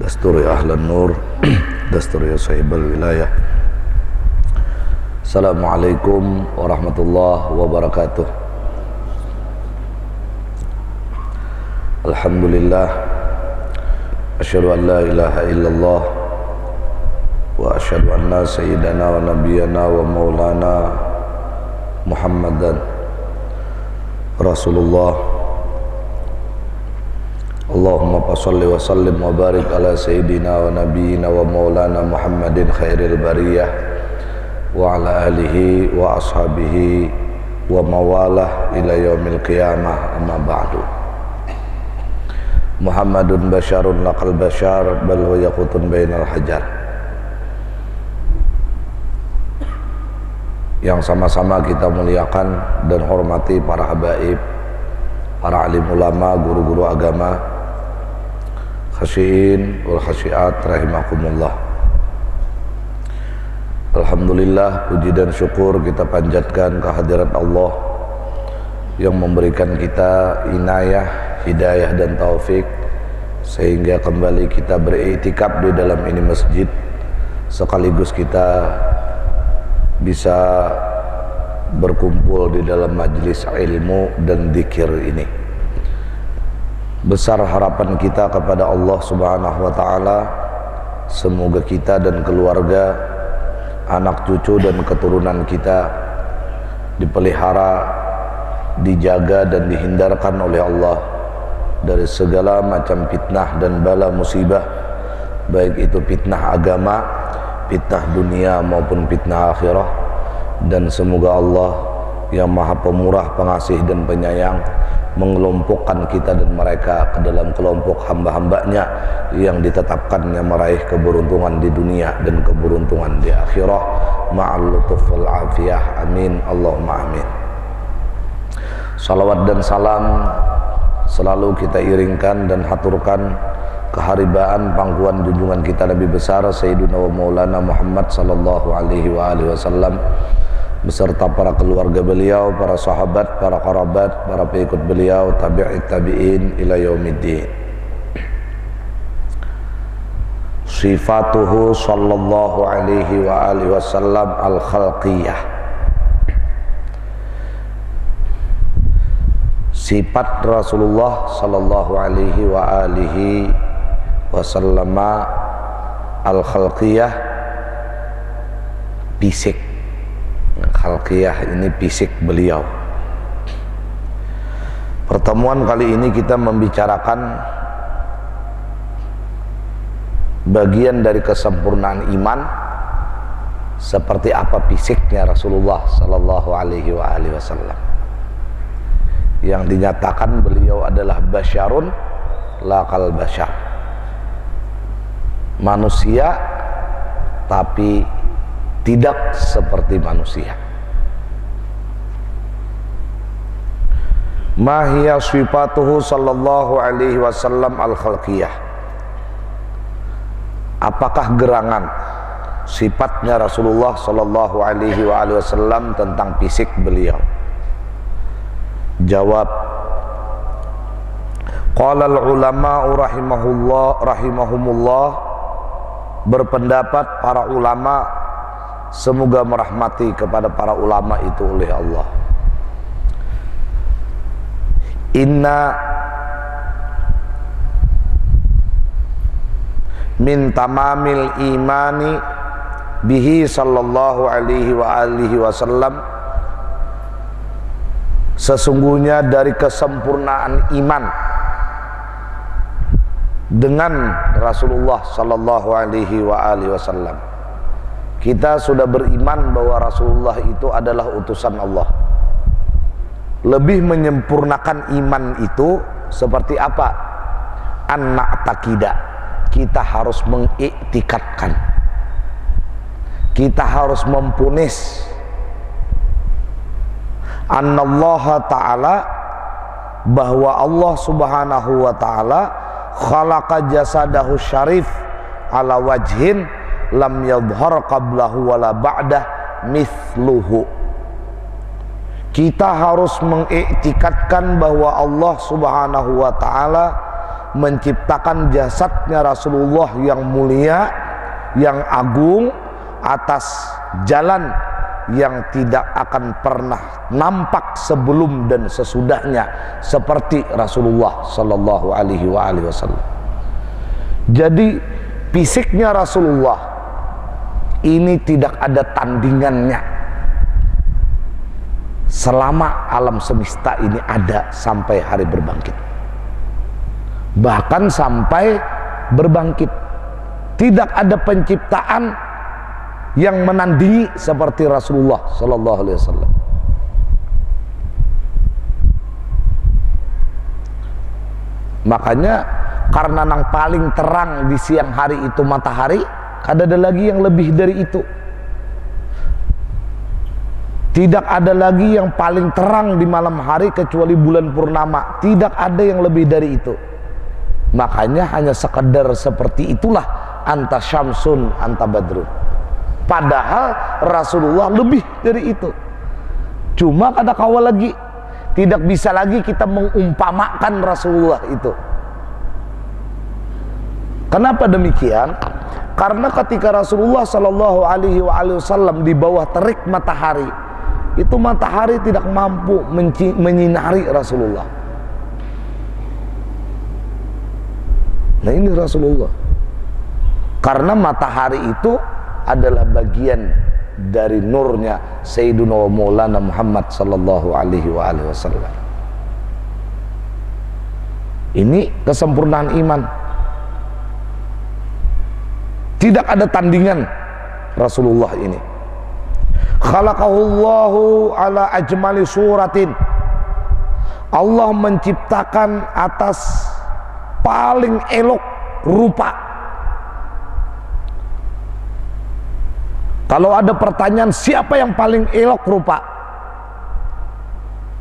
Dastur ya ahlan nur, dastur ya sahibal wilayah. Assalamualaikum warahmatullahi wabarakatuh. Alhamdulillah, asyhadu an la ilaha illallah wa asyhadu anna sayyidana wa nabiyyana wa maulana Muhammadan Rasulullah. Allahumma salli wa sallim wa barik ala sayyidina wa nabiyyina wa maulana Muhammadin khairil bariyah wa ala alihi wa ashabihi wa mawalah ila yaumil qiyamah, amma ba'du. Muhammadun basyarun laqal basyar bal wa yaqutun bainal hajar. Yang sama-sama kita muliakan dan hormati para habaib, para alim ulama, guru-guru agama, khasyiin wal khasyiat rahimakumullah. Alhamdulillah, puji dan syukur kita panjatkan kehadirat Allah yang memberikan kita inayah, hidayah dan taufik sehingga kembali kita beriktikaf di dalam ini masjid, sekaligus kita bisa berkumpul di dalam majlis ilmu dan zikir ini. Besar harapan kita kepada Allah Subhanahu wa ta'ala, semoga kita dan keluarga, anak cucu dan keturunan kita dipelihara, dijaga dan dihindarkan oleh Allah dari segala macam fitnah dan bala musibah, baik itu fitnah agama, fitnah dunia maupun fitnah akhirah. Dan semoga Allah yang maha pemurah, pengasih dan penyayang mengelompokkan kita dan mereka ke dalam kelompok hamba-hambanya yang ditetapkannya meraih keberuntungan di dunia dan keberuntungan di akhirah ma'al lutuf wal afiyah, amin Allahumma amin. Salawat dan salam selalu kita iringkan dan haturkan keharibaan pangkuan junjungan kita Nabi besar Sayyiduna wa Maulana Muhammad sallallahu alaihi wa alihi wasallam beserta para keluarga beliau, para sahabat, para kerabat, para pengikut beliau, tabi'it tabi'in ila yaumiddin. Sifatuhu sallallahu alaihi wa alihi wasallam al-khalqiyah. Sifat Rasulullah sallallahu alaihi wa alihi wasallam al-khalqiyah, fisik. Khalqiyah ini fisik beliau. Pertemuan kali ini kita membicarakan bagian dari kesempurnaan iman, seperti apa fisiknya Rasulullah sallallahu alaihi wa alihi wasallam. Yang dinyatakan beliau adalah basyarun laqal basyar, manusia tapi tidak seperti manusia. Ma hiya sifatuhu sallallahu alaihi wasallam al-khalqiyah. Apakah gerangan sifatnya Rasulullah sallallahu alaihi wasallam tentang fisik beliau? Jawab, qala al-ulama rahimahumullah, berpendapat para ulama, semoga merahmati kepada para ulama itu oleh Allah. Inna min tamamil imani bihi sallallahu alaihi wa alihi wasallam, sesungguhnya dari kesempurnaan iman dengan Rasulullah sallallahu alaihi wa alihi wasallam, kita sudah beriman bahwa Rasulullah itu adalah utusan Allah. Lebih menyempurnakan iman itu seperti apa? An-na' taqidah, kita harus mengiktikadkan, kita harus mempunis annallaha ta'ala, bahwa Allah subhanahu wa ta'ala khalaqa jasadahu syarif ala wajhin lam yadhhar qablahu wala ba'dah mithluhu. Kita harus mengiktikadkan bahwa Allah subhanahu wa ta'ala menciptakan jasadnya Rasulullah yang mulia, yang agung, atas jalan yang tidak akan pernah nampak sebelum dan sesudahnya seperti Rasulullah sallallahu alaihi wasallam. Jadi fisiknya Rasulullah ini tidak ada tandingannya selama alam semesta ini ada sampai hari berbangkit, bahkan sampai berbangkit tidak ada penciptaan yang menandingi seperti Rasulullah sallallahu alaihi wasallam. Makanya karena yang paling terang di siang hari itu matahari, ada lagi yang lebih dari itu. Tidak ada lagi yang paling terang di malam hari kecuali bulan purnama. Tidak ada yang lebih dari itu. Makanya hanya sekedar seperti itulah anta syamsun anta badrun. Padahal Rasulullah lebih dari itu. Cuma kada kawal lagi, tidak bisa lagi kita mengumpamakan Rasulullah itu. Kenapa demikian? Karena ketika Rasulullah Shallallahu Alaihi Wasallam di bawah terik matahari, itu matahari tidak mampu menyinari Rasulullah. Nah ini Rasulullah. Karena matahari itu adalah bagian dari nurnya Sayyiduna wa Maulana Muhammad sallallahu alaihi wasallam. Ini kesempurnaan iman. Tidak ada tandingan Rasulullah ini. Khalaqahullahu ala ajmali suratin. Allah menciptakan atas paling elok rupa. Kalau ada pertanyaan siapa yang paling elok rupa,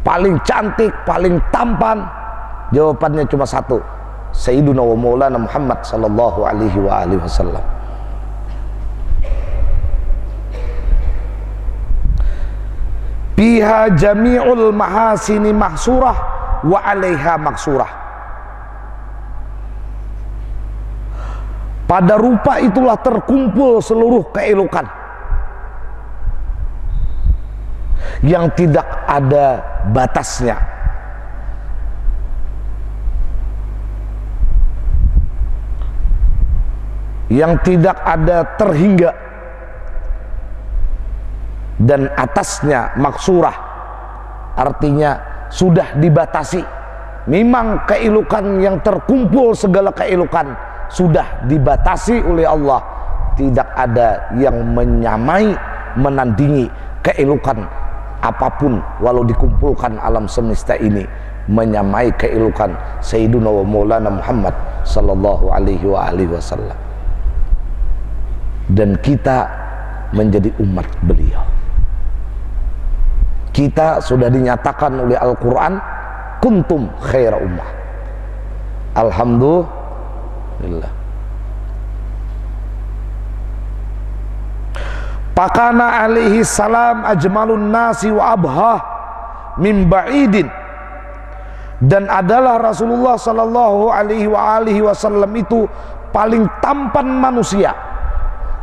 paling cantik, paling tampan, jawabannya cuma satu, Sayyiduna wa Maulana Muhammad sallallahu alaihi wasallam. Biha jami'ul mahasini mahsurah wa 'alaiha maksurah. Pada rupa itulah terkumpul seluruh keelokan yang tidak ada batasnya. Yang tidak ada terhingga. Dan atasnya maksurah, artinya sudah dibatasi. Memang keelokan yang terkumpul, segala keelokan sudah dibatasi oleh Allah. Tidak ada yang menyamai, menandingi keelokan apapun, walau dikumpulkan alam semesta ini, menyamai keelokan Sayyiduna wa Maulana Muhammad sallallahu alaihi wasallam. Dan kita menjadi umat beliau. Kita sudah dinyatakan oleh Al-Quran, kuntum khaira ummah. Alhamdulillah. Pakana alaihi salam ajmalun nasi wa abhah min ba'idin. Dan adalah Rasulullah sallallahu alaihi wasallam itu paling tampan manusia,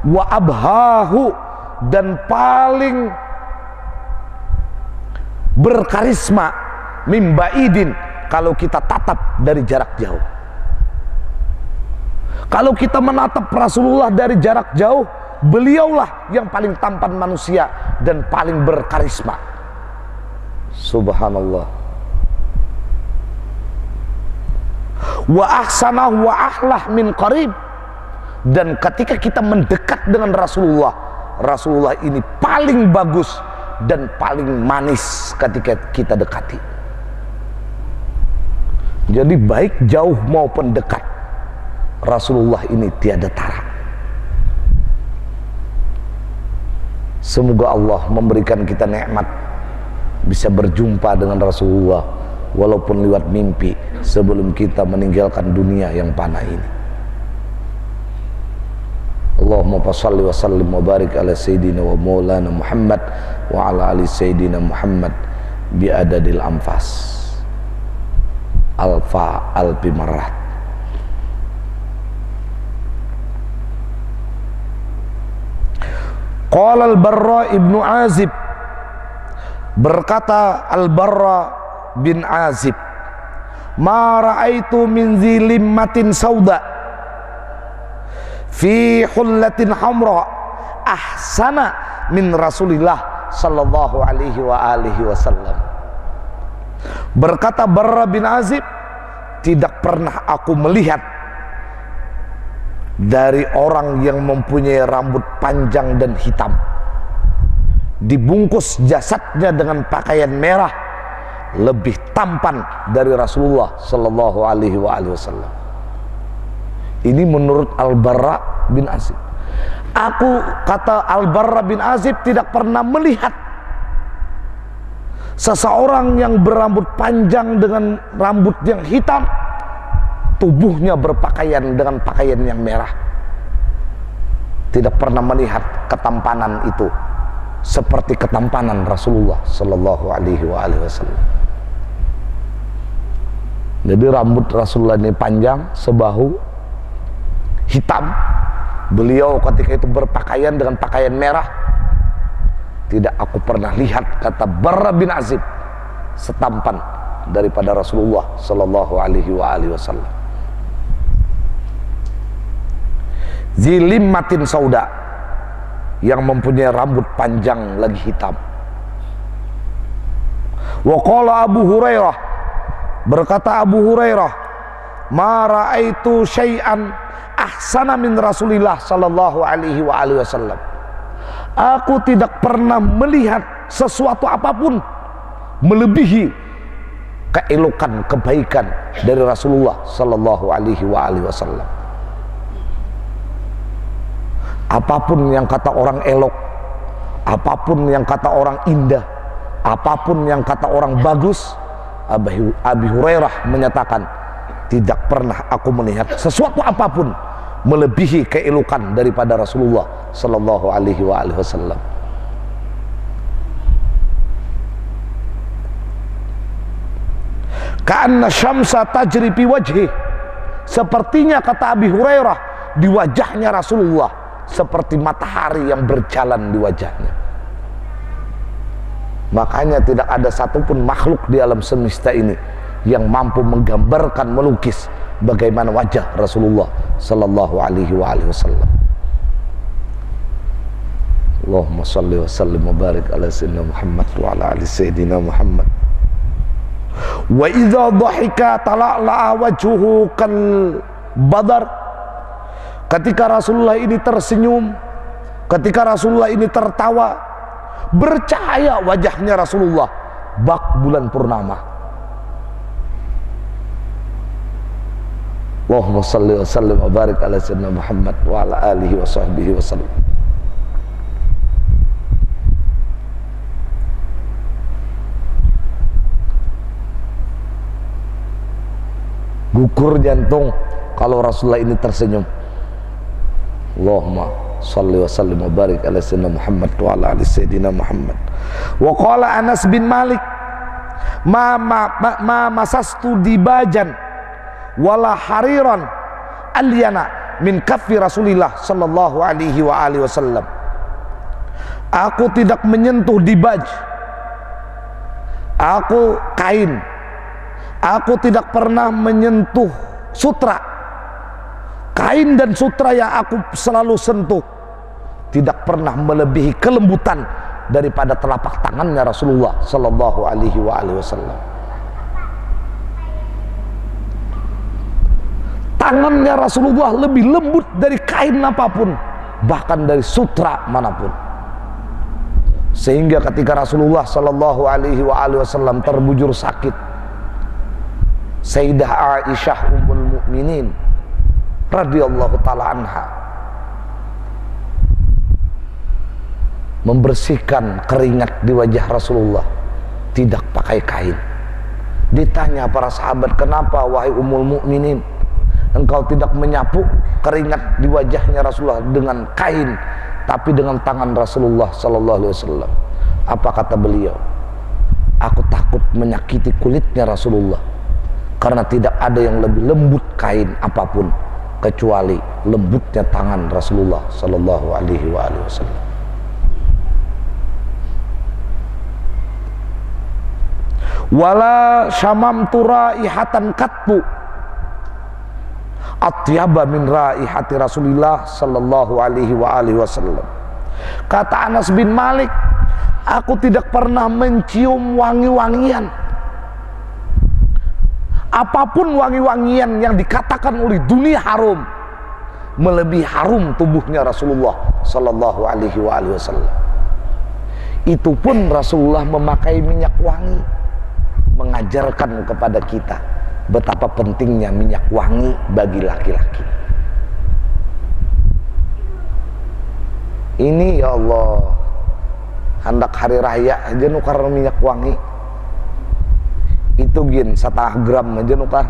wa abhahu, dan paling berkarisma, min ba'idin, kalau kita tatap dari jarak jauh. Kalau kita menatap Rasulullah dari jarak jauh, beliaulah yang paling tampan manusia dan paling berkarisma. Subhanallah. Wa ahsanah wa ahlah min qarib. Dan ketika kita mendekat dengan Rasulullah, Rasulullah ini paling bagus dan paling manis ketika kita dekati. Jadi baik jauh maupun dekat, Rasulullah ini tiada tara. Semoga Allah memberikan kita nikmat bisa berjumpa dengan Rasulullah walaupun lewat mimpi sebelum kita meninggalkan dunia yang fana ini. Allahumma salli wa sallim wa barik ala sayyidina wa maulana Muhammad wa ala ali sayyidina Muhammad bi adadil anfas alfa alfi marrat Qala al-Barra ibnu Azib, berkata al-Barra bin Azib, ma ra'aitu min zilimmatin sauda fi hullatin hamra ahsana min Rasulillah sallallahu alaihi wa alihi wasallam. Berkata Barra bin Azib, tidak pernah aku melihat dari orang yang mempunyai rambut panjang dan hitam, dibungkus jasadnya dengan pakaian merah, lebih tampan dari Rasulullah sallallahu alaihi wasallam. Ini menurut Al-Barra bin Azib. Aku, kata Al-Barra bin Azib, tidak pernah melihat seseorang yang berambut panjang dengan rambut yang hitam, tubuhnya berpakaian dengan pakaian yang merah. Tidak pernah melihat ketampanan itu seperti ketampanan Rasulullah sallallahu alaihi wasallam. Jadi rambut Rasulullah ini panjang sebahu, hitam. Beliau ketika itu berpakaian dengan pakaian merah. Tidak aku pernah lihat, kata Barra bin Azib, setampan daripada Rasulullah sallallahu alaihi wasallam. Zilimmatin sauda, yang mempunyai rambut panjang lagi hitam. Wa qala Abu Hurairah, berkata Abu Hurairah, ma ra'aitu syai'an ahsana min Rasulillah sallallahu alaihi wasallam. Aku tidak pernah melihat sesuatu apapun melebihi keelokan, kebaikan dari Rasulullah sallallahu alaihi wasallam. Apapun yang kata orang elok, apapun yang kata orang indah, apapun yang kata orang bagus, Abi Hurairah menyatakan, tidak pernah aku melihat sesuatu apapun melebihi keelokan daripada Rasulullah sallallahu alaihi wasallam. Ka'anna syamsa tajri fi wajhi, sepertinya kata Abi Hurairah, di wajahnya Rasulullah seperti matahari yang berjalan di wajahnya. Makanya tidak ada satupun makhluk di alam semesta ini yang mampu menggambarkan, melukis bagaimana wajah Rasulullah sallallahu alaihi wasallam. Allahumma salli wa sallim wa barik ala sayyidina Muhammad wa ala ali sayyidina Muhammad. Wa idza dhahika tala'la'a wajhuhu kal badar. Ketika Rasulullah ini tersenyum, ketika Rasulullah ini tertawa, bercahaya wajahnya Rasulullah bak bulan purnama. Allahumma salli wa sallim wa barik ala sayyidina Muhammad wa ala alihi wa sahbihi wa sallam. Gugur jantung kalau Rasulullah ini tersenyum. Allahumma salli wa sallim wa barik ala sayyidina Muhammad wa ala ali sayyidina Muhammad. Wa qala Anas bin Malik, ma masastu dibajan wala hariran alyana min kaffi Rasulillah sallallahu alaihi wa alihi wasallam. Aku tidak menyentuh dibaj, aku kain, aku tidak pernah menyentuh sutra. Kain dan sutra yang aku selalu sentuh tidak pernah melebihi kelembutan daripada telapak tangannya Rasulullah sallallahu alaihi wa alihi wasallam. Tangannya Rasulullah lebih lembut dari kain apapun, bahkan dari sutra manapun. Sehingga ketika Rasulullah sallallahu alaihi wasallam terbujur sakit, Sayyidah Aisyah ummul mukminin radhiyallahu taala anha membersihkan keringat di wajah Rasulullah tidak pakai kain. Ditanya para sahabat, kenapa wahai ummul mukminin engkau tidak menyapu keringat di wajahnya Rasulullah dengan kain, tapi dengan tangan Rasulullah sallallahu alaihi wasallam? Apa kata beliau? Aku takut menyakiti kulitnya Rasulullah, karena tidak ada yang lebih lembut kain apapun kecuali lembutnya tangan Rasulullah sallallahu alaihi wasallam. wala syamamtu raihatan qattu atyaba min raihati Rasulillah sallallahu alaihi wa alihi wasallam. Kata Anas bin Malik, aku tidak pernah mencium wangi-wangian, apapun wangi-wangian yang dikatakan oleh dunia harum, melebihi harum tubuhnya Rasulullah sallallahu alaihi wa alihi wasallam. Itu pun Rasulullah memakai minyak wangi, mengajarkan kepada kita betapa pentingnya minyak wangi bagi laki-laki. Ini ya Allah, hendak hari raya aja nukar minyak wangi. Itu gin 1/2 gram aja nukar.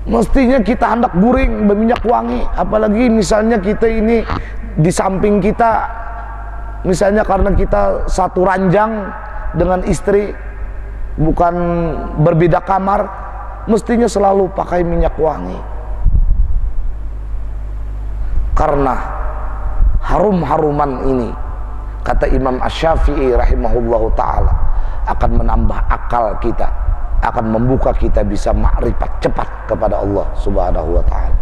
Mestinya kita hendak guring berminyak wangi. Apalagi misalnya kita ini di samping kita, misalnya karena kita satu ranjang dengan istri, bukan berbeda kamar, mestinya selalu pakai minyak wangi. Karena harum-haruman ini, kata Imam Asy-Syafi'i rahimahullahu ta'ala, akan menambah akal kita, akan membuka kita bisa makrifat cepat kepada Allah subhanahu wa ta'ala.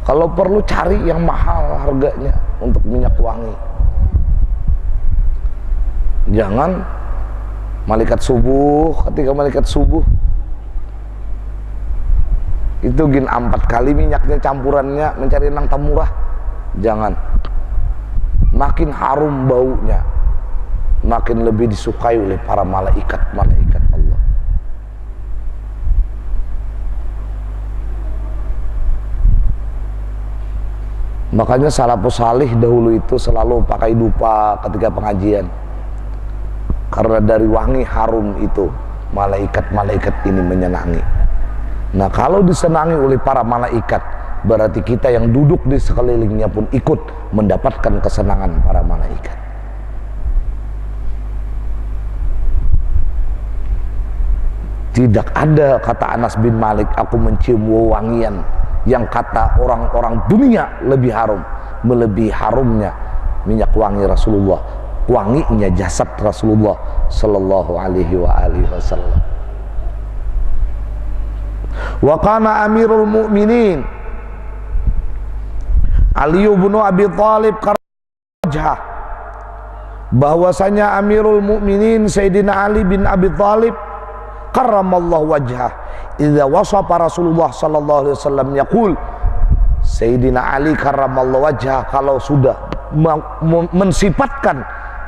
Kalau perlu cari yang mahal harganya untuk minyak wangi. Jangan malaikat subuh, ketika malaikat subuh itu gin 4 kali minyaknya campurannya mencari nang murah. Jangan. Makin harum baunya, makin lebih disukai oleh para malaikat-malaikat Allah. Makanya salafus salih dahulu itu selalu pakai dupa ketika pengajian, karena dari wangi harum itu malaikat-malaikat ini menyenangi. Nah, kalau disenangi oleh para malaikat, berarti kita yang duduk di sekelilingnya pun ikut mendapatkan kesenangan para malaikat. Tidak ada, kata Anas bin Malik, aku mencium wewangian yang kata orang-orang dunia lebih harum, melebihi harumnya minyak wangi Rasulullah, wanginya jasad Rasulullah sallallahu alaihi wa alihi wasallam. Wa kana Amirul Mukminin Ali bin Abi Thalib karajah, bahwasanya Amirul Mukminin Sayyidina Ali bin Abi Thalib karramallahu wajhah idza wasafa Rasulullah sallallahu alaihi wasallam yaqul, Sayyidina Ali karramallahu wajhah kalau sudah mensifatkan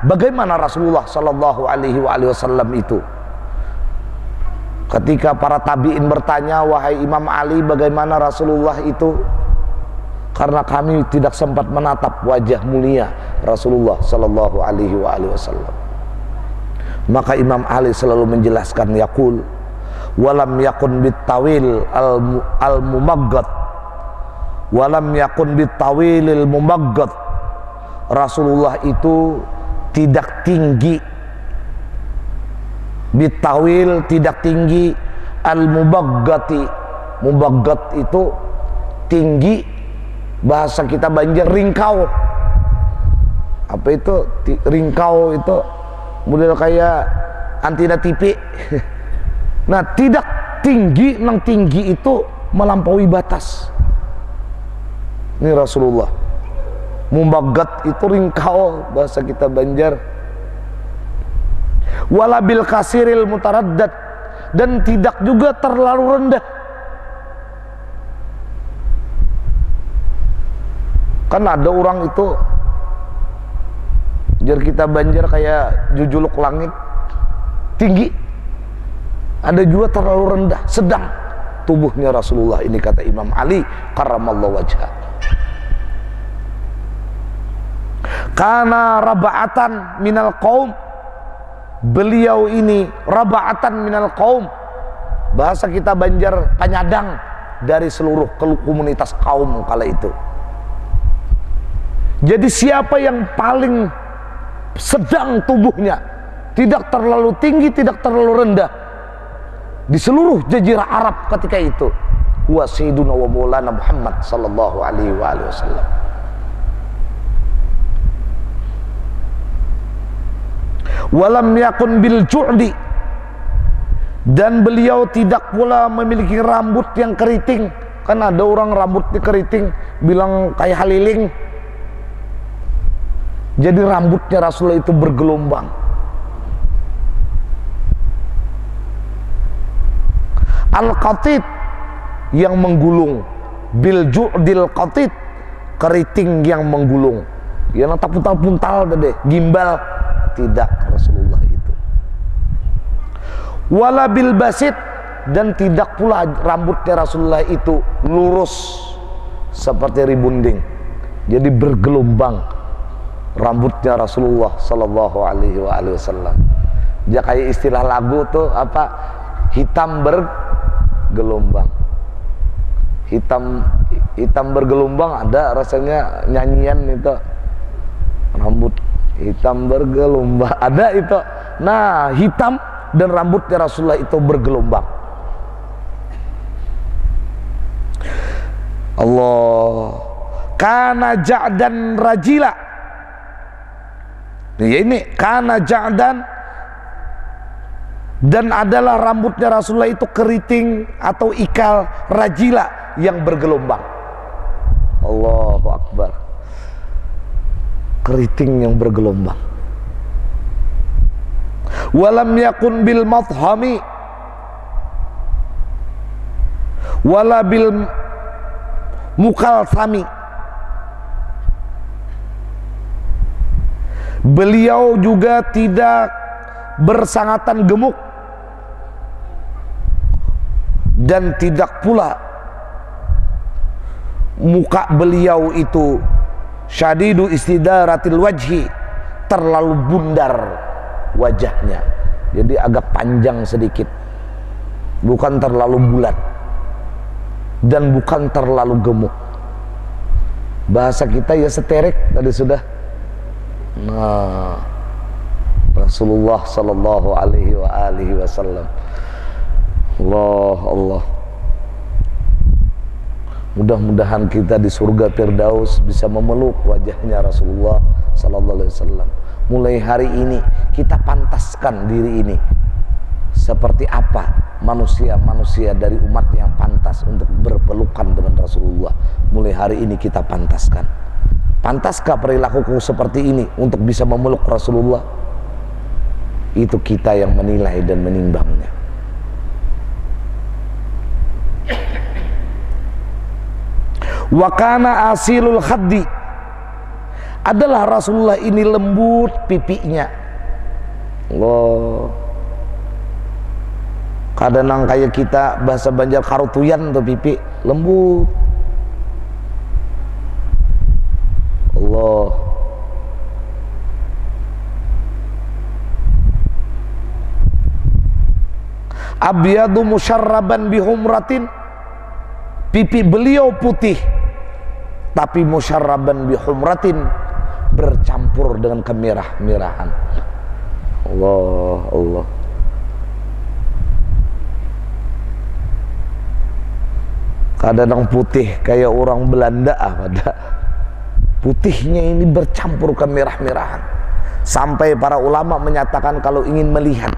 bagaimana Rasulullah sallallahu alaihi wasallam itu, ketika para tabi'in bertanya, wahai Imam Ali, bagaimana Rasulullah itu? Karena kami tidak sempat menatap wajah mulia Rasulullah sallallahu alaihi wasallam. Maka Imam Ali selalu menjelaskan, yaqul walam yakun bitawil al-mumaggad, walam yakun bitawilil mumaggad. Rasulullah itu tidak tinggi, bitawil tidak tinggi, al-mubaggati, mubaggat itu tinggi, bahasa kita Banjar ringkau. Apa itu ringkau? Itu model kayak antina TV. Nah, tidak tinggi, nang tinggi itu melampaui batas. Ini Rasulullah. Mubaggat itu ringkau, bahasa kita Banjar. Wala bil kasiril mutaraddad, dan tidak juga terlalu rendah. Kan ada orang itu jar kita Banjar kayak jujuluk langit, tinggi. Ada juga terlalu rendah, sedang tubuhnya Rasulullah ini, kata Imam Ali karramallahu wajhah. Kana raba'atan minal qaum, beliau ini raba'atan minal qaum, bahasa kita Banjar penyadang dari seluruh komunitas kaum kala itu. Jadi siapa yang paling sedang tubuhnya, tidak terlalu tinggi, tidak terlalu rendah, di seluruh jazirah Arab ketika itu, huwa sayyiduna wa maulana Muhammad sallallahu alaihi wasallam. Walam yakun bil ju'di, dan beliau tidak pula memiliki rambut yang keriting. Kan ada orang rambutnya keriting bilang kayak haliling. Jadi rambutnya Rasulullah itu bergelombang. Al-qatid, yang menggulung. Bil ju'dil qatid, keriting yang menggulung. Yang tak puntal-puntal deh, gimbal. Tidak Rasulullah itu. Wala bil basit, dan tidak pula rambutnya Rasulullah itu lurus seperti ribunding. Jadi bergelombang rambutnya Rasulullah sallallahu alaihi wasallam. Dia kayak istilah lagu tuh apa? Hitam bergelombang. Hitam bergelombang, ada rasanya nyanyian itu. Rambut hitam bergelombang, ada itu. Nah, hitam dan rambutnya Rasulullah itu bergelombang. Allah, kana ja'dan rajila. Ya ini kana ja'dan, dan adalah rambutnya Rasulullah itu keriting atau ikal rajila yang bergelombang. Allahu Akbar. Keriting yang bergelombang. Walam yakun bil madhami, wala bil mukalsami. Beliau juga tidak bersangatan gemuk, dan tidak pula muka beliau itu syadidu istidaratil wajhi, terlalu bundar wajahnya, jadi agak panjang sedikit, bukan terlalu bulat dan bukan terlalu gemuk. Bahasa kita ya seterek tadi sudah. Nah, Rasulullah sallallahu alaihi wasallam. Allah. Mudah-mudahan kita di surga Firdaus bisa memeluk wajahnya Rasulullah sallallahu alaihi wasallam. Mulai hari ini kita pantaskan diri ini seperti apa manusia-manusia dari umat yang pantas untuk berpelukan dengan Rasulullah. Mulai hari ini kita pantaskan. Pantaskah perilakuku seperti ini untuk bisa memeluk Rasulullah? Itu kita yang menilai dan menimbangnya. Wa kana asilul khaddi, adalah Rasulullah ini lembut pipinya. Allah, kadang kayak kita bahasa Banjar karutuyan tuh pipi lembut. Allah, abyadu musyarraban bihumratin, pipi beliau putih tapi musyarraban bihumratin, bercampur dengan kemerah-merahan. Allah. Kadang putih kayak orang Belanda pada putihnya ini bercampur kemerah-merahan, sampai para ulama menyatakan kalau ingin melihat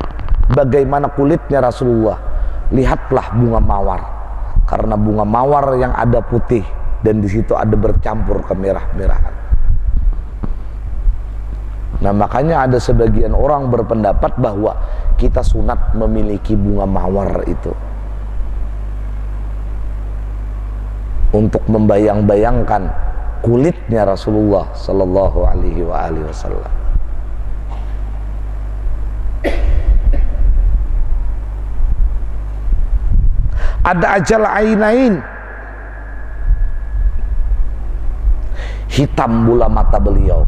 bagaimana kulitnya Rasulullah, lihatlah bunga mawar, karena bunga mawar yang ada putih dan di situ ada bercampur kemerah-merahan. Nah, makanya ada sebagian orang berpendapat bahwa kita sunat memiliki bunga mawar itu untuk membayang-bayangkan kulitnya Rasulullah sallallahu alaihi wasallam. Ada ajal ainain, hitam bola mata beliau,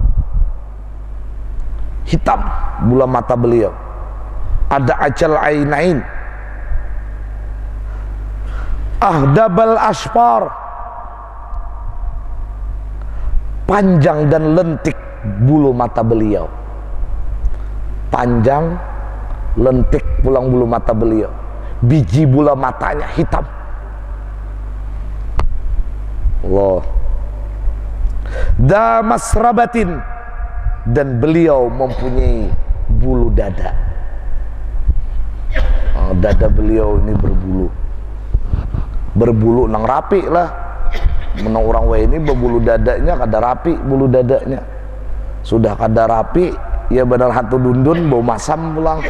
hitam bola mata beliau. Ada ajal ainain, ahdabal asfar, panjang dan lentik bulu mata beliau, panjang lentik pulang bulu mata beliau, biji bola matanya hitam. Allah. Damasrabatin, dan beliau mempunyai bulu dada. Dada beliau ini berbulu nang rapi lah. Menang orang wae ini berbulu dadanya kada rapi, bulu dadanya sudah kada rapi, ya benar hantu dundun bau masam pulang.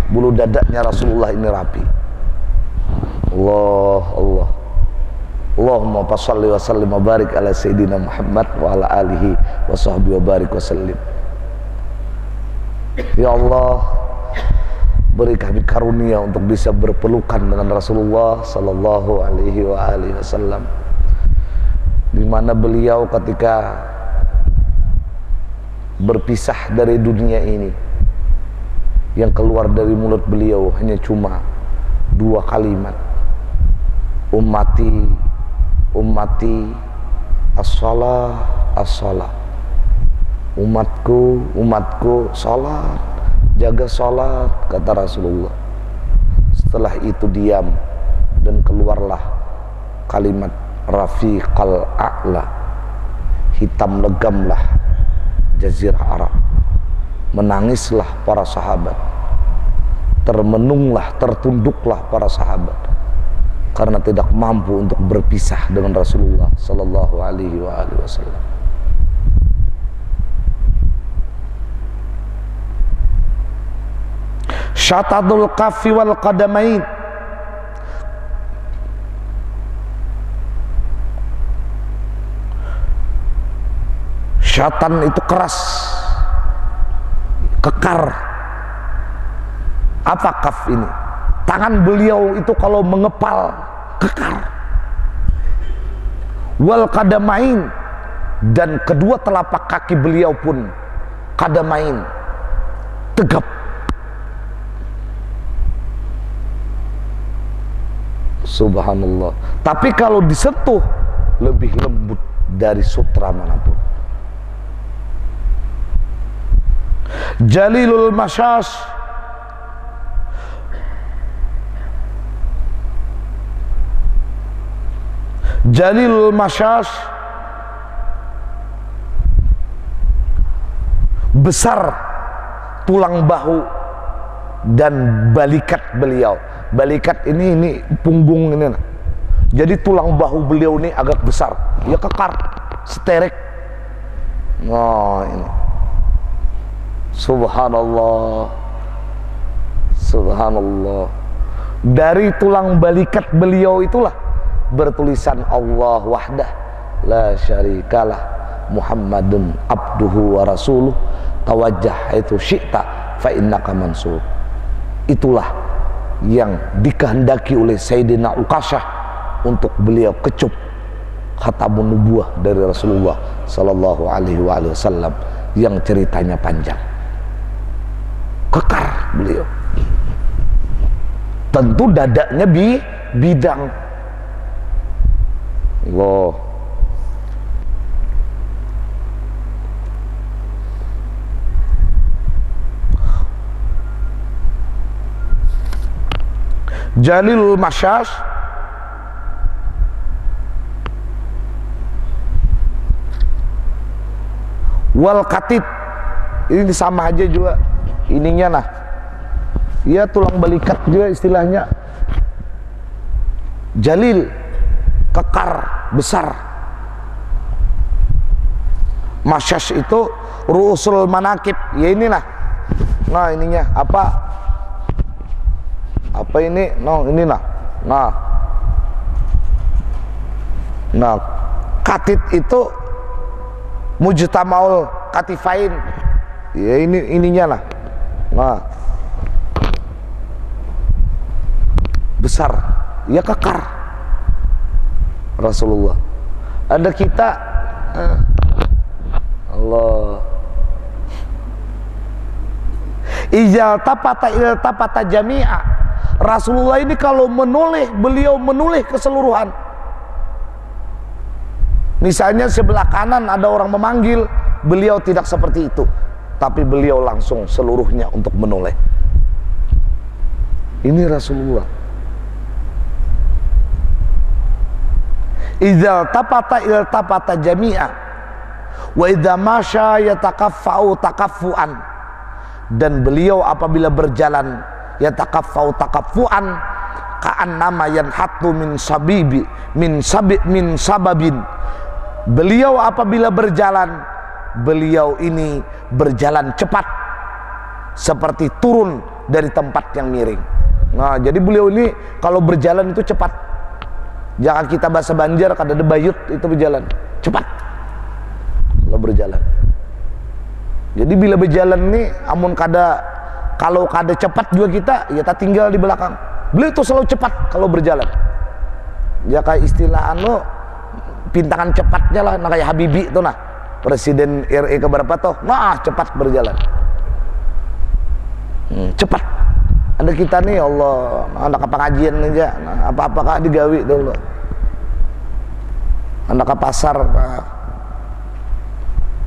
Bulu dadanya Rasulullah ini rapi. Allah. Allahumma shalli wa sallim wa barik ala sayyidina Muhammad wa ala alihi wa sahbihi wa barik wa sallim. Ya Allah, beri kami karunia untuk bisa berpelukan dengan Rasulullah sallallahu alaihi wa alihi wasallam, di mana beliau ketika berpisah dari dunia ini, yang keluar dari mulut beliau hanya cuma 2 kalimat, ummati ummati as-shalah as-shalah. Umatku umatku salat, jaga salat, kata Rasulullah. Setelah itu diam dan keluarlah kalimat rafiqal a'la. Hitam legamlah jazirah Arab, menangislah para sahabat, termenunglah, tertunduklah para sahabat karena tidak mampu untuk berpisah dengan Rasulullah sallallahu alaihi wasallam. Syatadul kafi wal qadamain, syatan itu keras, kekar. Apa kaf ini? Tangan beliau itu kalau mengepal kekar. Wal qadamain, dan kedua telapak kaki beliau pun qadamain, tegap. Subhanallah. Tapi kalau disentuh lebih lembut dari sutra manapun. Jalilul masyash, Jalilul masyash, besar tulang bahu dan balikat beliau. Balikat ini punggung ini. Jadi tulang bahu beliau ini agak besar, ya kekar, seterek. Nah ini, subhanallah, subhanallah. Dari tulang balikat beliau itulah bertulisan Allah wahdah la syarikalah Muhammadun abduhu wa rasuluh tawajjah itu syi'ta fa innaka mansur. Itulah yang dikehendaki oleh Sayyidina Uqashah untuk beliau kecup khatamun nubuwah dari Rasulullah sallallahu alaihi wasallam yang ceritanya panjang. Kekar beliau. Tentu dadanya bidang. Allah. Jalilul masyash, wal katid, ini sama aja juga ininya nah, ya tulang balikat juga istilahnya. Jalil, kekar, besar. Masyash itu ru'usul manakib, ya ini nah. Nah ininya apa ini? No, ini nah. Nah, katid itu mujtamaul katifain. Ya ininya lah. Nah. Besar, ya kekar. Rasulullah. Ada kita Allah. Ijal tapata jami'a. Rasulullah ini kalau menoleh, beliau menoleh keseluruhan. Misalnya sebelah kanan ada orang memanggil, beliau tidak seperti itu, tapi beliau langsung seluruhnya untuk menoleh. Ini Rasulullah. idzal tapata iltapata jami'a wa idza masya yatakaffau takaffuan, dan beliau apabila berjalan yatakaffau takaffuan ka'annama yanhatu min sababin. Beliau apabila berjalan, beliau ini berjalan cepat seperti turun dari tempat yang miring. Nah, jadi beliau ini kalau berjalan itu cepat. Jangan kita bahasa Banjar kada ada bayut itu berjalan cepat kalau berjalan. Jadi bila berjalan nih amun kalau kada cepat juga kita ya tak tinggal di belakang. Beliau itu selalu cepat kalau berjalan. Ya kayak istilah pintangan cepatnya lah, nah kayak Habibie itu nah, presiden RI keberapa toh, nah cepat berjalan. Cepat. Ada kita nih Allah, anak pengajian aja, nah, apa-apakah digawi dulu. Anak ke pasar, nah,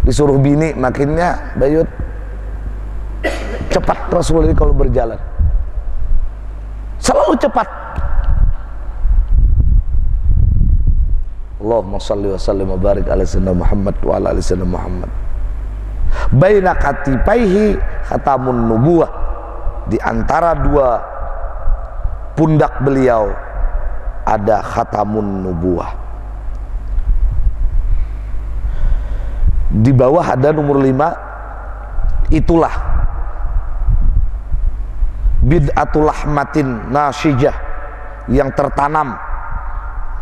disuruh bini makinnya bayut. Cepat Rasulullah kalau berjalan. Selalu cepat. Allahumma salli wa sallim wa barik ala sayyidina Muhammad wa ala ali sayyidina Muhammad. Baina katifaihi khatamun nubuwah, di antara dua pundak beliau ada khatamun nubuwah. Di bawah ada nomor 5, itulah bid'atul lahmatin nasyijah, yang tertanam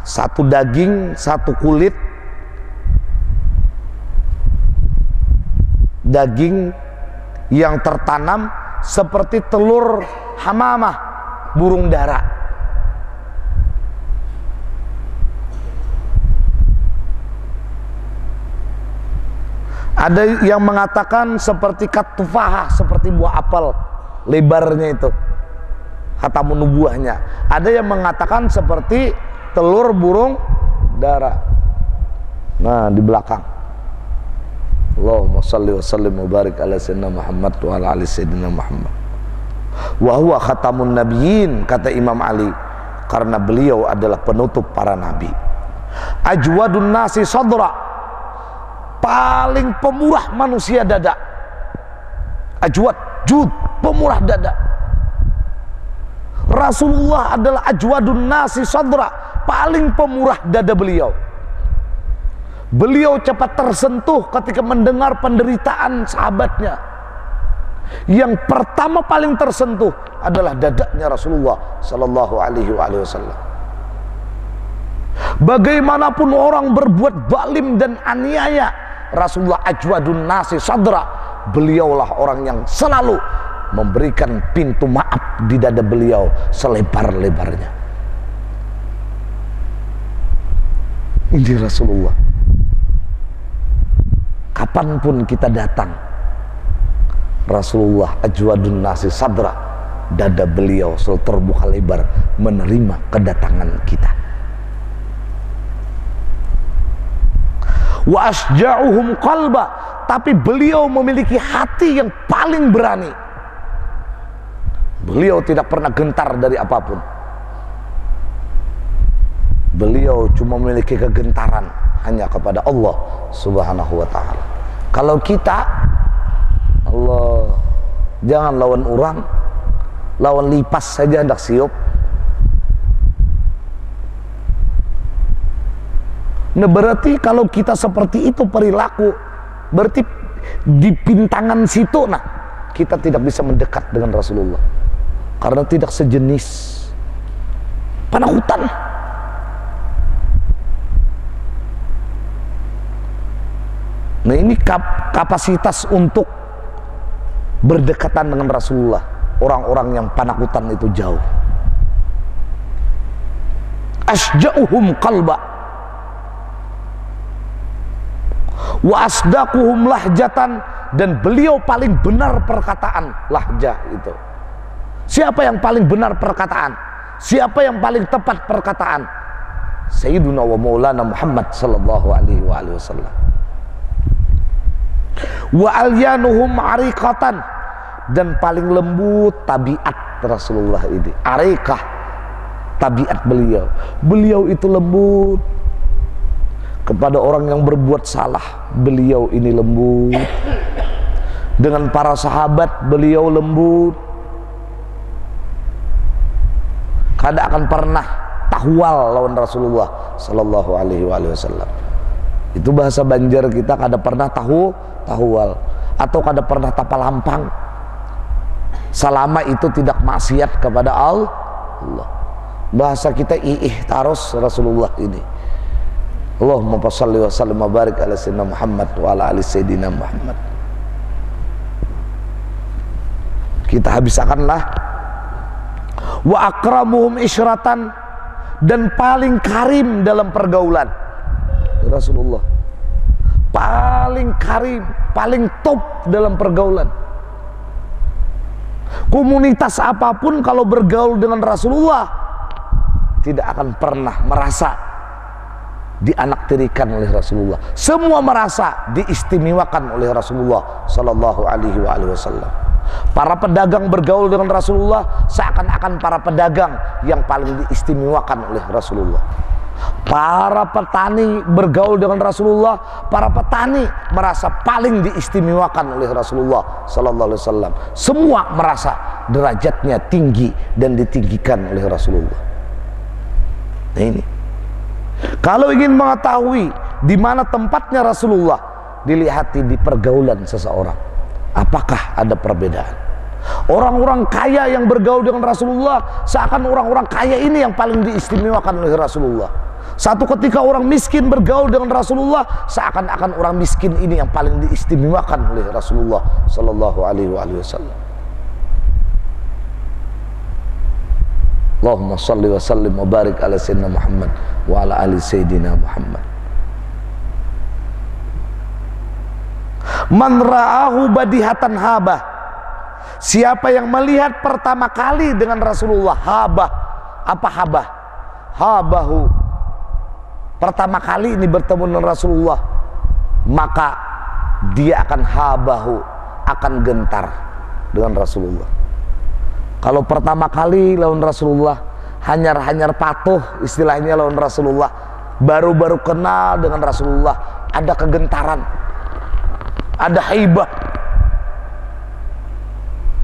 satu daging, satu kulit, daging yang tertanam seperti telur hamamah, burung dara. Ada yang mengatakan seperti katufah, seperti buah apel, lebarnya itu khatamun nubuahnya. Ada yang mengatakan seperti telur burung dara. Nah, di belakang. Allahumma salli wa sallim wa barik ala sayyidina Muhammad wa ala ali sayyidina Muhammad. Wa huwa khatamun nabiyyin, kata Imam Ali, karena beliau adalah penutup para nabi. Ajwadun nasi sadra, paling pemurah manusia dada. Ajwad, jud, pemurah dada. Rasulullah adalah ajwadun nasi sadra, paling pemurah dada beliau. Beliau cepat tersentuh ketika mendengar penderitaan sahabatnya. Yang pertama paling tersentuh adalah dadanya Rasulullah sallallahu alaihi wasallam. Bagaimanapun orang berbuat zalim dan aniaya, Rasulullah ajwadun nasi sadra, beliaulah orang yang selalu memberikan pintu maaf di dada beliau selebar-lebarnya. Ini Rasulullah. Kapanpun kita datang, Rasulullah ajwadun nasi sadra, dada beliau selalu terbuka lebar menerima kedatangan kita. Wa asja'uhum qalba, tapi beliau memiliki hati yang paling berani. Beliau tidak pernah gentar dari apapun. Beliau cuma memiliki kegentaran hanya kepada Allah subhanahu wa ta'ala. Kalau kita, Allah, jangan lawan orang, lawan lipas saja hendak siup. Nah, berarti kalau kita seperti itu perilaku, berarti di pintangan situ, nah, kita tidak bisa mendekat dengan Rasulullah karena tidak sejenis panakutan. Nah, ini kapasitas untuk berdekatan dengan Rasulullah. Orang-orang yang panakutan itu jauh. Asja'uhum qalba wa asdaquhum lahjatan, dan beliau paling benar perkataan. Lahjah itu, siapa yang paling benar perkataan, siapa yang paling tepat perkataan? Sayyiduna wa maulana Muhammad sallallahu alaihi wasallam. Wa alyanuhum ariqatan, dan paling lembut tabiat Rasulullah ini. Ariqah, tabiat beliau. Beliau itu lembut, kepada orang yang berbuat salah, beliau ini lembut. Dengan para sahabat, beliau lembut. Kada akan pernah tahwal lawan Rasulullah sallallahu alaihi wasallam. Itu bahasa Banjar kita, kada pernah tahwal atau kada pernah tapalampang. Selama itu tidak maksiat kepada Allah. Bahasa kita terus Rasulullah ini. Allahumma shalli wa sallim wa barik ala sayyidina Muhammad wa ala ali sayyidina Muhammad. Kita habiskanlah wa akramuhum isyratan, dan paling karim dalam pergaulan Rasulullah, paling karim, paling top dalam pergaulan. Komunitas apapun kalau bergaul dengan Rasulullah tidak akan pernah merasa dianaktirikan oleh Rasulullah. Semua merasa diistimewakan oleh Rasulullah sallallahu alaihi wasallam. Para pedagang bergaul dengan Rasulullah seakan-akan para pedagang yang paling diistimewakan oleh Rasulullah. Para petani bergaul dengan Rasulullah, para petani merasa paling diistimewakan oleh Rasulullah sallallahu alaihi wasallam. Semua merasa derajatnya tinggi dan ditinggikan oleh Rasulullah. Nah ini, kalau ingin mengetahui di mana tempatnya Rasulullah, dilihati di pergaulan seseorang. Apakah ada perbedaan? Orang-orang kaya yang bergaul dengan Rasulullah seakan orang-orang kaya ini yang paling diistimewakan oleh Rasulullah. Satu ketika orang miskin bergaul dengan Rasulullah seakan-akan orang miskin ini yang paling diistimewakan oleh Rasulullah sallallahu alaihi wasallam. Allahumma shalli wa sallim wa barik ala sayyidina Muhammad wa ala ali sayyidina Muhammad. Man ra'ahu badihatan habah, siapa yang melihat pertama kali dengan Rasulullah, habah. Apa habah? Habahu, pertama kali ini bertemu dengan Rasulullah, maka dia akan habahu, akan gentar dengan Rasulullah. Kalau pertama kali lawan Rasulullah, hanyar-hanyar patuh istilahnya lawan Rasulullah, baru-baru kenal dengan Rasulullah, ada kegentaran, ada haibah,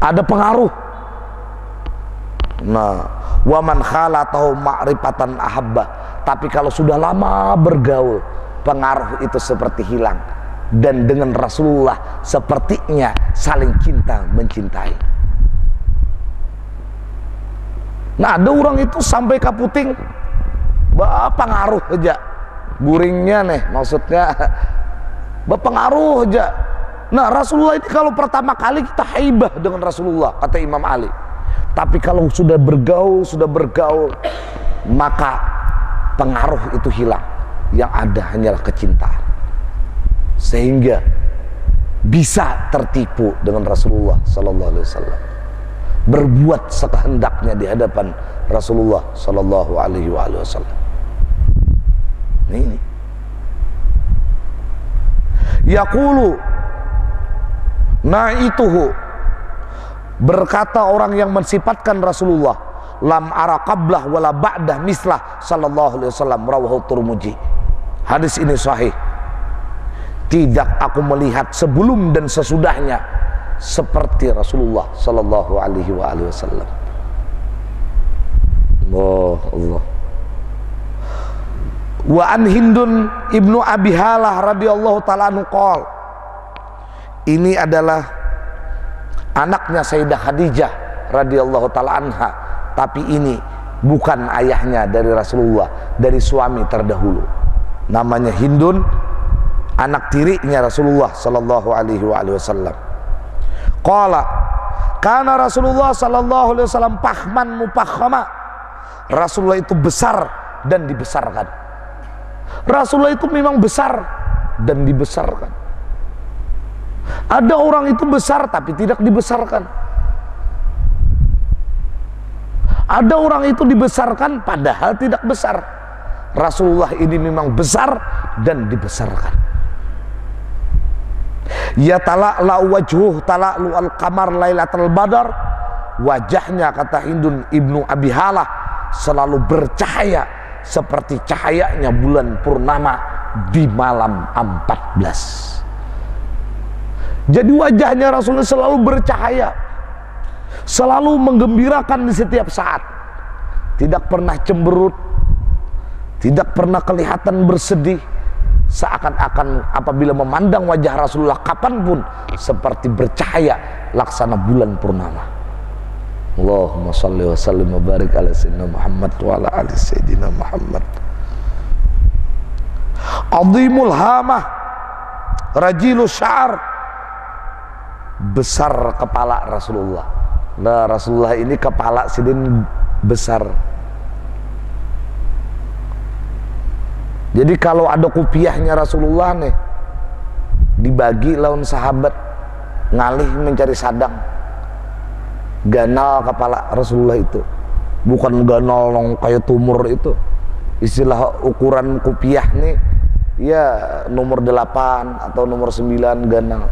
ada pengaruh. Nah, waman khalatahu ma'rifatan ahabba, tapi kalau sudah lama bergaul, pengaruh itu seperti hilang, dan dengan Rasulullah sepertinya saling cinta mencintai. Nah, ada orang itu sampai kaputing pengaruh aja, guringnya nih maksudnya berpengaruh aja. Nah, Rasulullah itu kalau pertama kali kita haibah dengan Rasulullah, kata Imam Ali. Tapi kalau sudah bergaul, maka pengaruh itu hilang. Yang ada hanyalah kecintaan. Sehingga bisa tertipu dengan Rasulullah sallallahu alaihi wasallam. Berbuat sekehendaknya di hadapan Rasulullah sallallahu alaihi wasallam. Ini. Yaqulu, naituhu, berkata orang yang mensifatkan Rasulullah, lam ara qablah wala ba'dah mislah sallallahu alaihi wasallam, rawahu Tirmidzi. Hadis ini sahih. Tidak aku melihat sebelum dan sesudahnya seperti Rasulullah sallallahu alaihi wasallam. Allah. Wa an Hindun ibnu Abi Halah radhiyallahu ta'ala anhu qol, ini adalah anaknya Sayyidah Khadijah radhiyallahu ta'ala anha, tapi ini bukan ayahnya dari Rasulullah, dari suami terdahulu, namanya Hindun, anak tirinya Rasulullah sallallahu alaihi wasallam. Qala kana Rasulullah sallallahu alaihi wasallam pahman mupakhama, Rasulullah itu besar dan dibesarkan. Rasulullah itu memang besar dan dibesarkan. Ada orang itu besar tapi tidak dibesarkan. Ada orang itu dibesarkan padahal tidak besar. Rasulullah ini memang besar dan dibesarkan. Ya tala'la wajhuh tala'lu al-qamar lailatul badar, wajahnya, kata Hindun ibnu Abi Halah, selalu bercahaya seperti cahayanya bulan purnama di malam 14. Jadi wajahnya Rasulullah selalu bercahaya, selalu menggembirakan di setiap saat, tidak pernah cemberut, tidak pernah kelihatan bersedih. Seakan-akan apabila memandang wajah Rasulullah kapanpun seperti bercahaya laksana bulan purnama. Allahumma salli wa sallim wa barik ala sayyidina Muhammad wa ala ali sayyidina Muhammad. Azimul hamah, rajilus sya'ar, besar kepala Rasulullah. Nah, Rasulullah ini kepala sidin besar. Jadi kalau ada kupiahnya Rasulullah nih, dibagi lawan sahabat, ngalih mencari sadang. Ganal kepala Rasulullah itu, bukan ganal nong kayak tumor itu. Istilah ukuran kupiah nih, ya nomor 8 atau nomor 9 ganal.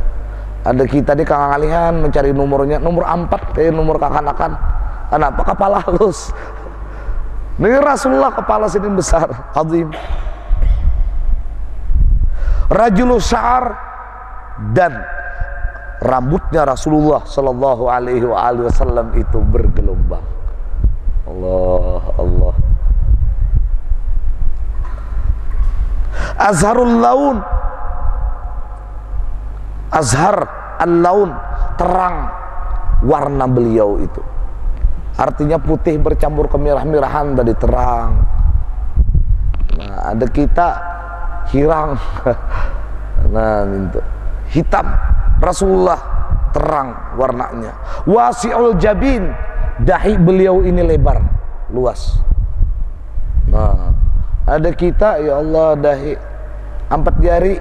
Ada kita di kang ngalihan mencari nomornya, nomor 4 kayak nomor kakanakan. Kenapa kepala halus? Ini Rasulullah kepala sini besar, azim. Rajulus sya'ar, dan rambutnya Rasulullah sallallahu alaihi wasallam itu bergelombang. Allah, Allah. Azharul laun, azhar al-laun, terang warna beliau itu. Artinya putih bercampur kemerah-merahan, tadi terang. Nah, ada kita hirang. Nah, itu hitam. Rasulullah terang warnanya. Wasi'ul jabin, dahi beliau ini lebar, luas. Nah, ada kita, ya Allah, dahi 4 jari.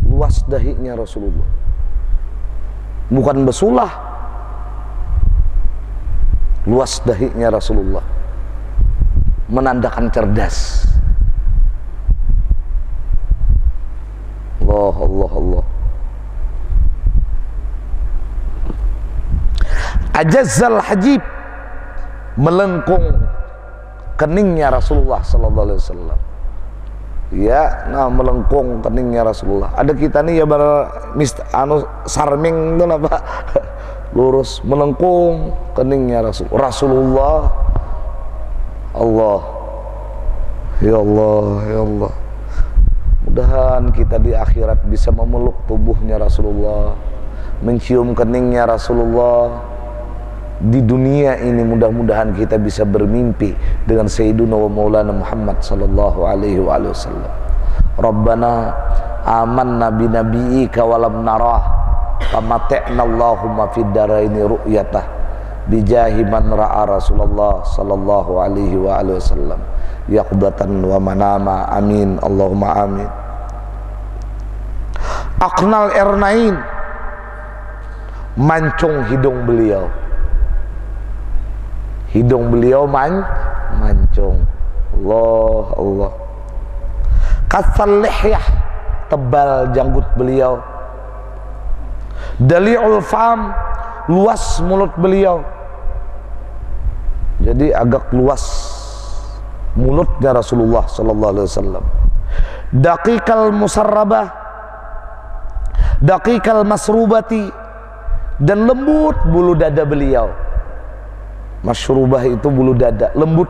Luas dahinya Rasulullah, bukan besulah. Luas dahinya Rasulullah menandakan cerdas. Allah, Allah, Allah. Ajazzal hajib, melengkung keningnya Rasulullah sallallahu alaihi wasallam. Ya, nah melengkung keningnya Rasulullah. Ada kita nih ya sarming itu apa? Lurus, melengkung keningnya Rasulullah. Allah. Ya Allah, ya Allah. Mudahan kita di akhirat bisa memeluk tubuhnya Rasulullah, mencium keningnya Rasulullah. Di dunia ini mudah-mudahan kita bisa bermimpi dengan Sayyiduna wa Maulana Muhammad sallallahu alaihi wasallam. Rabbana amanna bi nabiyyika wa lam narah famata'na Allahumma fid daraini ru'yatah bijahi man ra'a Rasulullah sallallahu alaihi wasallam yaqdatan wa manama. Amin Allahumma amin. Aqnal ernain, mancung hidung beliau. Hidung beliau mancung. Allah, Allah. Katsal lihyah, tebal janggut beliau. Dali'ul fam, luas mulut beliau. Jadi agak luas mulutnya Rasulullah sallallahu alaihi wasallam. Daqiqal musarrabah, daqiqal masrubati, dan lembut bulu dada beliau. Masyrubah itu bulu dada, lembut.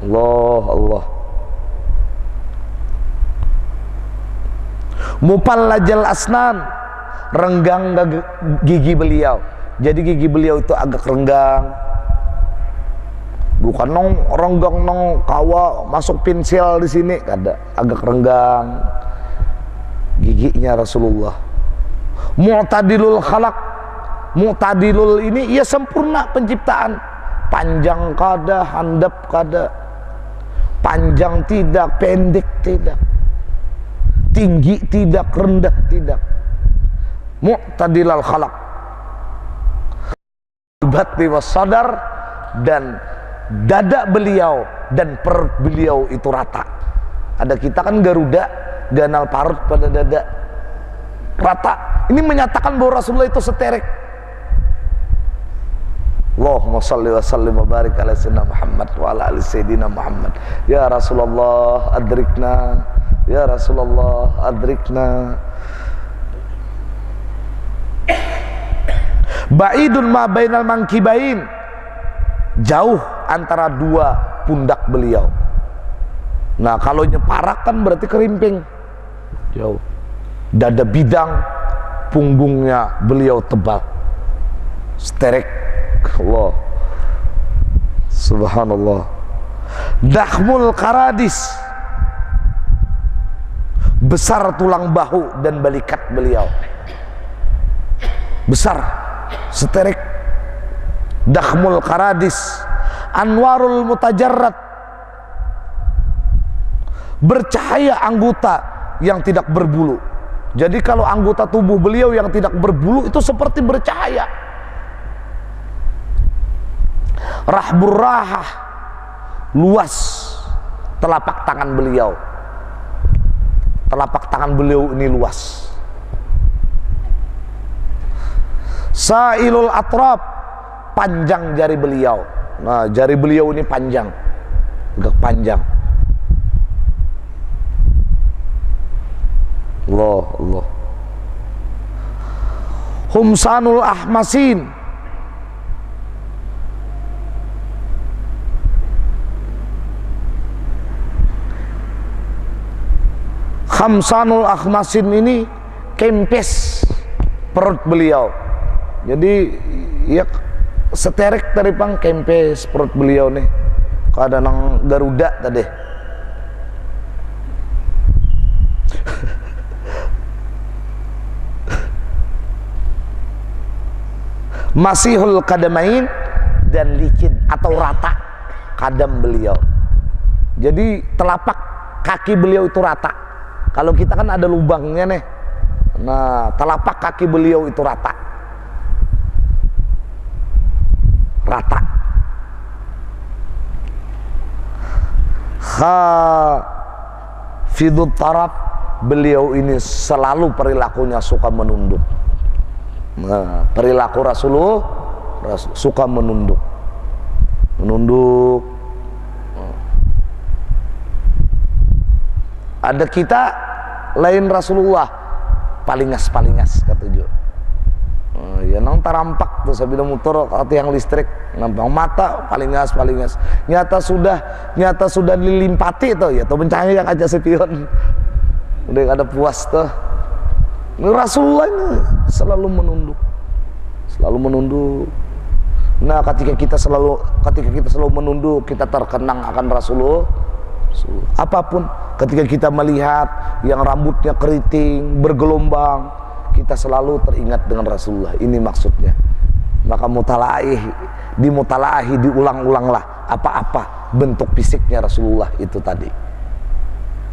Allah, Allah. Mupallajal asnan, renggang gigi beliau. Jadi gigi beliau itu agak renggang, bukan renggang kawa masuk pensil di sini, ada agak renggang giginya Rasulullah. Mu'tadilul khalaq, mu'tadilul ini ia sempurna penciptaan, panjang kada, handap kada, panjang tidak, pendek tidak, tinggi tidak, rendah tidak. Mu'tadilul khalaq, batni was sadar, dan dada beliau dan perut beliau itu rata. Ada kita kan Garuda, ganal parut pada dada, rata. Ini menyatakan bahwa Rasulullah itu seterek. Allahumma salli wa sallim wa barik ala sayyidina Muhammad wa ala ali sayyidina Muhammad. Ya Rasulullah adrikna, ya Rasulullah adrikna. Ba'idun ma bainal mankibain, jauh antara dua pundak beliau. Nah kalau nyeparak kan berarti kerimping, jauh. Dada bidang, punggungnya beliau tebal, sterek. Allah subhanallah. Dahmul karadis, besar tulang bahu dan balikat beliau, besar, sterek. Dahmul karadis. Anwarul mutajarrad, bercahaya anggota yang tidak berbulu. Jadi kalau anggota tubuh beliau yang tidak berbulu itu seperti bercahaya. Rahbur rahah, luas telapak tangan beliau. Telapak tangan beliau ini luas. Sailul atrab, panjang jari beliau. Nah, jari beliau ini panjang, agak panjang. Allah. Humsanul ahmasin, Khamsanul ahmasin ini kempes perut beliau. Jadi ya seterek dari pang kempes perut beliau nih. Kada nang Garuda tadi. Masihul kadamain, dan licin atau rata kadam beliau. Jadi telapak kaki beliau itu rata. Kalau kita kan ada lubangnya nih. Nah, telapak kaki beliau itu rata. Rata. Khafidut taraf, beliau ini selalu perilakunya suka menunduk. Nah, perilaku Rasulullah suka menunduk. Menunduk. Ada kita lain Rasulullah palingas katuju. Ya nang tarampak tuh sabida motor atau yang listrik nampang mata palingas. Nyata sudah dilimpati tuh ya tuh bencana yang aja sepion. Udah ada puas tuh. Rasulullah ini selalu menunduk. Nah, ketika kita selalu menunduk, kita terkenang akan Rasulullah. Apapun, ketika kita melihat yang rambutnya keriting, bergelombang, kita selalu teringat dengan Rasulullah. Ini maksudnya. Maka dimutalahi, diulang-ulanglah apa-apa bentuk fisiknya Rasulullah itu tadi,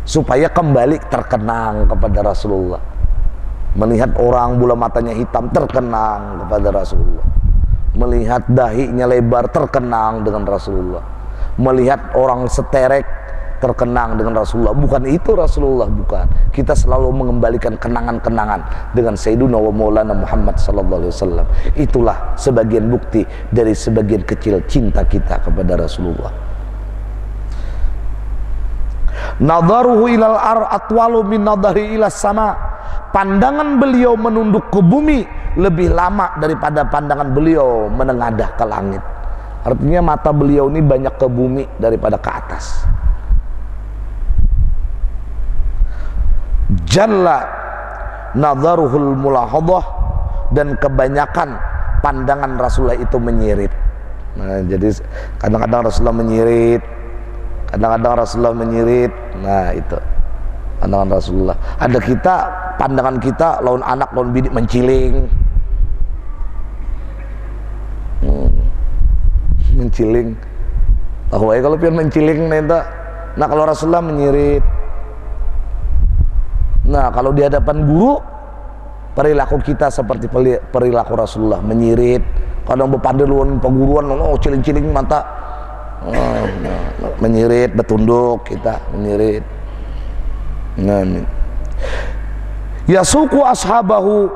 supaya kembali terkenang kepada Rasulullah. Melihat orang bola matanya hitam, terkenang kepada Rasulullah. Melihat dahinya lebar, terkenang dengan Rasulullah. Melihat orang seterek, terkenang dengan Rasulullah. Bukan itu Rasulullah, bukan. Kita selalu mengembalikan kenangan-kenangan dengan Sayyiduna wa Maulana Muhammad sallallahu alaihi wasallam. Itulah sebagian bukti dari sebagian kecil cinta kita kepada Rasulullah. Nadharuhu ilal atwalu min nadhari ilas sama. Pandangan beliau menunduk ke bumi lebih lama daripada pandangan beliau menengadah ke langit. Artinya mata beliau ini banyak ke bumi daripada ke atas. Jalla nadharuhul mulahadhah, dan kebanyakan pandangan Rasulullah itu menyirit. Nah, jadi kadang-kadang Rasulullah menyirit, nah itu pandangan Rasulullah. Ada kita, pandangan kita lawan anak lawan bini menciling. Menciling. Tahu kalau pian menciling nah kalau Rasulullah menyirit. Nah, kalau di hadapan guru, perilaku kita seperti perilaku Rasulullah, menyirit. Kadang bepandeluan peguruan, ciling-ciling mata, menyirit, betunduk kita, menyirit. Nah, yasuku ashabahu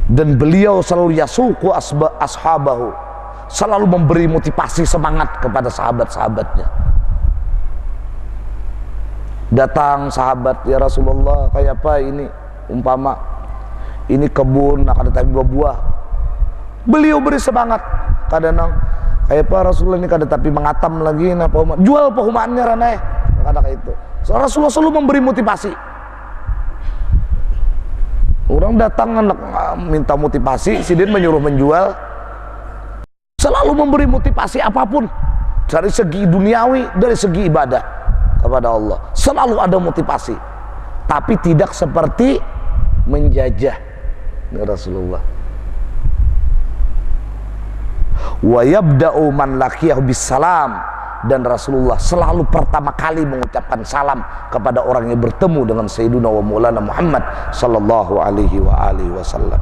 Dan beliau selalu yasuqu ashabahu, selalu memberi motivasi semangat kepada sahabat-sahabatnya. Datang sahabat, ya Rasulullah, kayak apa ini? Umpama ini kebun akan tetapi buah-buah, beliau beri semangat. Kadang kayak apa Rasulullah ini kada tapi mengatam lagi nah jual pehumaannya ranai kata kayak itu. So, Rasulullah selalu memberi motivasi. Orang datang minta motivasi, sidin menyuruh menjual, selalu memberi motivasi apapun, dari segi duniawi, dari segi ibadah kepada Allah, selalu ada motivasi, tapi tidak seperti menjajah ya Rasulullah. Wa yabda'u man laqiyahu bisalam, dan Rasulullah selalu pertama kali mengucapkan salam kepada orang yang bertemu dengan Sayyiduna wa Maulana Muhammad sallallahu alaihi wa alihi wasallam.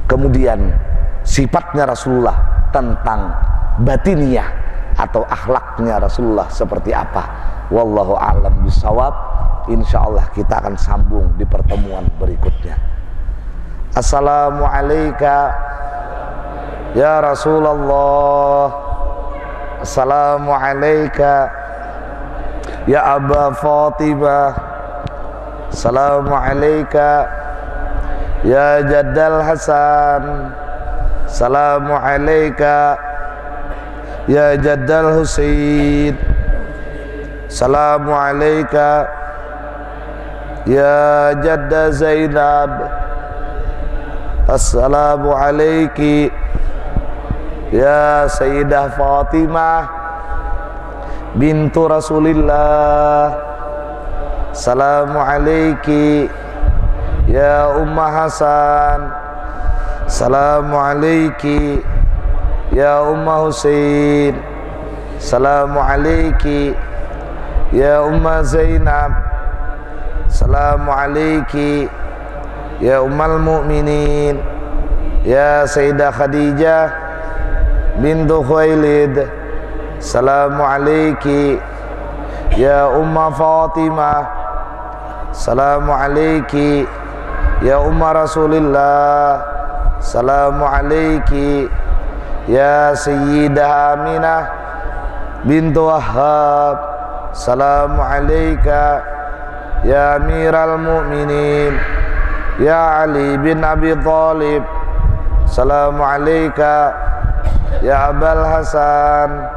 Kemudian sifatnya Rasulullah tentang batiniyah atau akhlaknya Rasulullah seperti apa, wallahu a'lam bishawab. Insyaallah kita akan sambung di pertemuan berikutnya. Assalamualaikum ya Rasulullah. Assalamualaikum ya Aba Fatimah. Assalamualaikum ya Jaddal Hasan. Assalamualaikum ya Jaddal Husain. Assalamualaikum ya Jadda Zainab. Assalamualaikum ya Sayyidah Fatimah bintu Rasulillah. Assalamualaikum ya Ummah Hasan. Assalamualaikum ya Ummah Husain. Assalamualaikum ya Ummah Zainab. Assalamualaikum ya Ummul Mukminin ya Sayyidah Khadijah bintu Khuwailid. Assalamualaikum ya Umma Fatimah. Assalamualaikum ya Umma Rasulillah. Assalamualaikum ya Sayyidah Aminah bintu Wahhab. Assalamualaikum ya Amiral Mu'minin ya Ali bin Abi Thalib. Assalamualaikum ya Abul Hasan.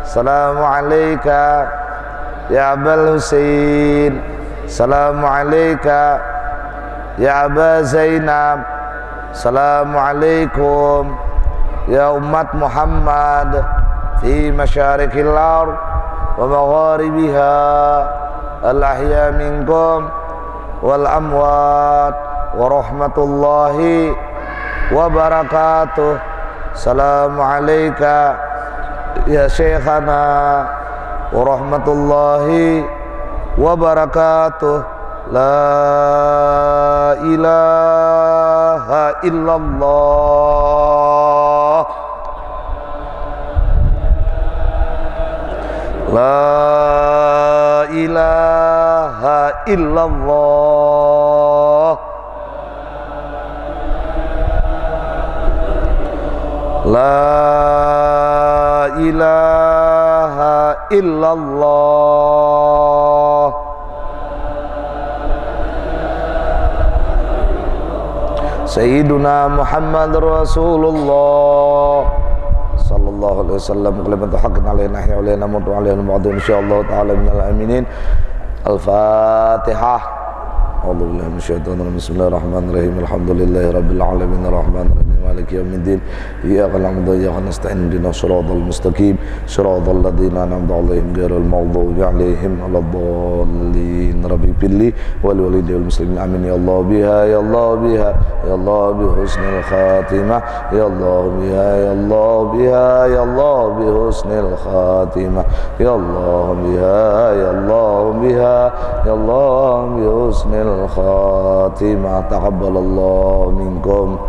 Assalamualaikum ya Abul Husain. Assalamualaikum ya Aba Zainab. Assalamualaikum ya umat Muhammad fi masyariqil ardh wa magharibiha, al-ahya minkum wal amwat, wa rahmatullahi wa barakatuh. Assalamualaikum ya Syekhana wa rahmatullahi wa barakatuh. La ilaha illallah. La ilaha illallah. La ilaha illallah. Sayyiduna Muhammad Rasulullah sallallahu alaihi wasallam. Kalimatu haqqin alaina nahya wa alaina mutu alaina mu'adun insyaallah ta'ala minal aminin. Al-Fatihah. A'udzu billahi minasyaitonir rajim. Bismillahirrahmanirrahim. Alhamdulillahi rabbil alamin arrahmanir rahim maliki yaumiddin. Iyyaka na'budu wa iyyaka nasta'in ihdinas siratal mustaqim siratal ladzina an'amta 'alaihim ghairil maghdubi 'alaihim waladdallin. Rabbi pilli wal walidi wal muslimin amin ya Allah biha ya Allah biha ya Allah bi husnil khatimah ya Allah biha ya Allah biha ya Allah bi husnil khatimah ya Allah biha ya Allah biha ya Allah bi husnil khatimah. Taqabbalallahu minkum